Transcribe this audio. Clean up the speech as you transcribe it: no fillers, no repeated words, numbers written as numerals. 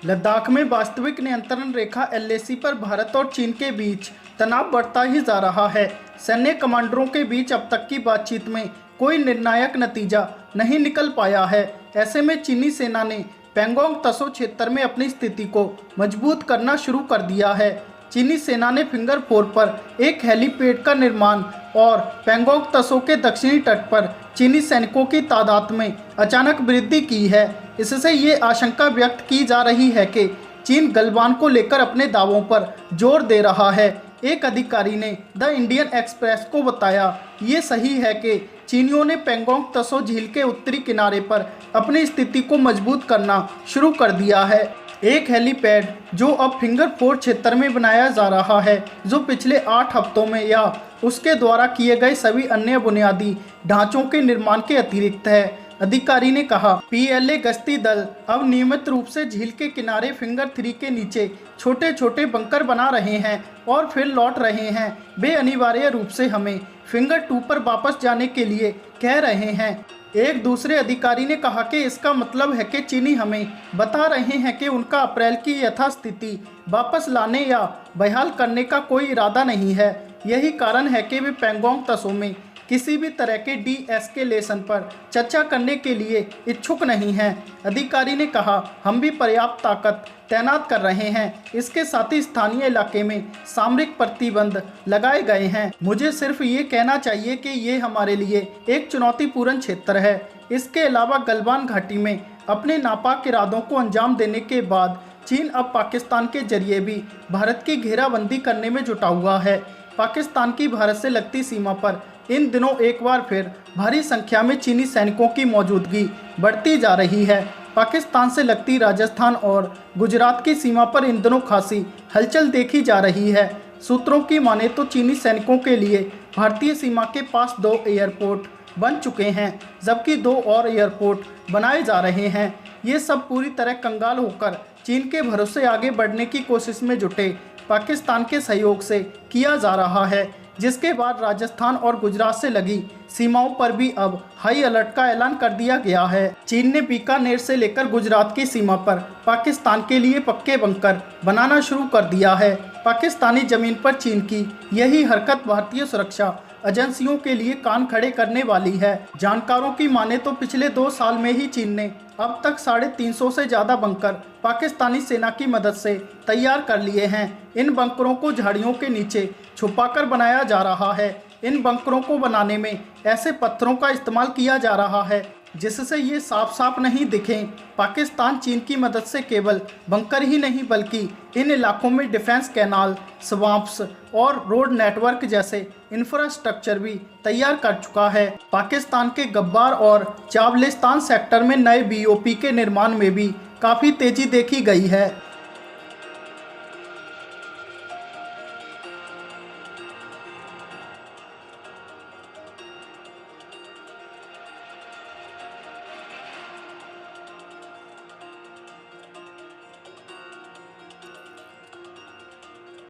लद्दाख में वास्तविक नियंत्रण रेखा एलएसी पर भारत और चीन के बीच तनाव बढ़ता ही जा रहा है। सैन्य कमांडरों के बीच अब तक की बातचीत में कोई निर्णायक नतीजा नहीं निकल पाया है। ऐसे में चीनी सेना ने पैंगोंग त्सो क्षेत्र में अपनी स्थिति को मजबूत करना शुरू कर दिया है। चीनी सेना ने फिंगर 4 पर एक हेलीपैड का निर्माण और पैंगोंग त्सो के दक्षिणी तट पर चीनी सैनिकों की तादाद में अचानक वृद्धि की है। इससे ये आशंका व्यक्त की जा रही है कि चीन गलवान को लेकर अपने दावों पर जोर दे रहा है। एक अधिकारी ने द इंडियन एक्सप्रेस को बताया, ये सही है कि चीनियों ने पैंगोंग त्सो झील के उत्तरी किनारे पर अपनी स्थिति को मजबूत करना शुरू कर दिया है। एक हेलीपैड जो अब फिंगर 4 क्षेत्र में बनाया जा रहा है, जो पिछले 8 हफ्तों में या उसके द्वारा किए गए सभी अन्य बुनियादी ढांचों के निर्माण के अतिरिक्त है। अधिकारी ने कहा, पीएलए गश्ती दल अब नियमित रूप से झील के किनारे फिंगर 3 के नीचे छोटे छोटे बंकर बना रहे हैं और फिर लौट रहे हैं। वे अनिवार्य रूप से हमें फिंगर 2 पर वापस जाने के लिए कह रहे हैं। एक दूसरे अधिकारी ने कहा कि इसका मतलब है कि चीनी हमें बता रहे हैं कि उनका अप्रैल की यथास्थिति वापस लाने या बहाल करने का कोई इरादा नहीं है। यही कारण है कि वे पैंगोंग त्सो में किसी भी तरह के डी-एस्केलेशन पर चर्चा करने के लिए इच्छुक नहीं हैं। अधिकारी ने कहा, हम भी पर्याप्त ताकत तैनात कर रहे हैं। इसके साथ ही स्थानीय इलाके में सामरिक प्रतिबंध लगाए गए हैं। मुझे सिर्फ ये कहना चाहिए कि ये हमारे लिए एक चुनौतीपूर्ण क्षेत्र है। इसके अलावा गलवान घाटी में अपने नापाक इरादों को अंजाम देने के बाद चीन अब पाकिस्तान के जरिए भी भारत की घेराबंदी करने में जुटा हुआ है। पाकिस्तान की भारत से लगती सीमा पर इन दिनों एक बार फिर भारी संख्या में चीनी सैनिकों की मौजूदगी बढ़ती जा रही है। पाकिस्तान से लगती राजस्थान और गुजरात की सीमा पर इन दिनों खासी हलचल देखी जा रही है। सूत्रों की माने तो चीनी सैनिकों के लिए भारतीय सीमा के पास 2 एयरपोर्ट बन चुके हैं, जबकि 2 और एयरपोर्ट बनाए जा रहे हैं। ये सब पूरी तरह कंगाल होकर चीन के भरोसे आगे बढ़ने की कोशिश में जुटे पाकिस्तान के सहयोग से किया जा रहा है, जिसके बाद राजस्थान और गुजरात से लगी सीमाओं पर भी अब हाई अलर्ट का ऐलान कर दिया गया है। चीन ने बीकानेर से लेकर गुजरात की सीमा पर पाकिस्तान के लिए पक्के बंकर बनाना शुरू कर दिया है। पाकिस्तानी जमीन पर चीन की यही हरकत भारतीय सुरक्षा एजेंसियों के लिए कान खड़े करने वाली है। जानकारों की माने तो पिछले 2 साल में ही चीन ने अब तक 350 से ज़्यादा बंकर पाकिस्तानी सेना की मदद से तैयार कर लिए हैं। इन बंकरों को झाड़ियों के नीचे छुपाकर बनाया जा रहा है। इन बंकरों को बनाने में ऐसे पत्थरों का इस्तेमाल किया जा रहा है जिससे ये साफ साफ नहीं दिखें। पाकिस्तान चीन की मदद से केवल बंकर ही नहीं बल्कि इन इलाकों में डिफेंस कैनाल, स्वाम्प्स और रोड नेटवर्क जैसे इंफ्रास्ट्रक्चर भी तैयार कर चुका है। पाकिस्तान के गब्बार और चाबलिस्तान सेक्टर में नए बीओपी के निर्माण में भी काफ़ी तेज़ी देखी गई है।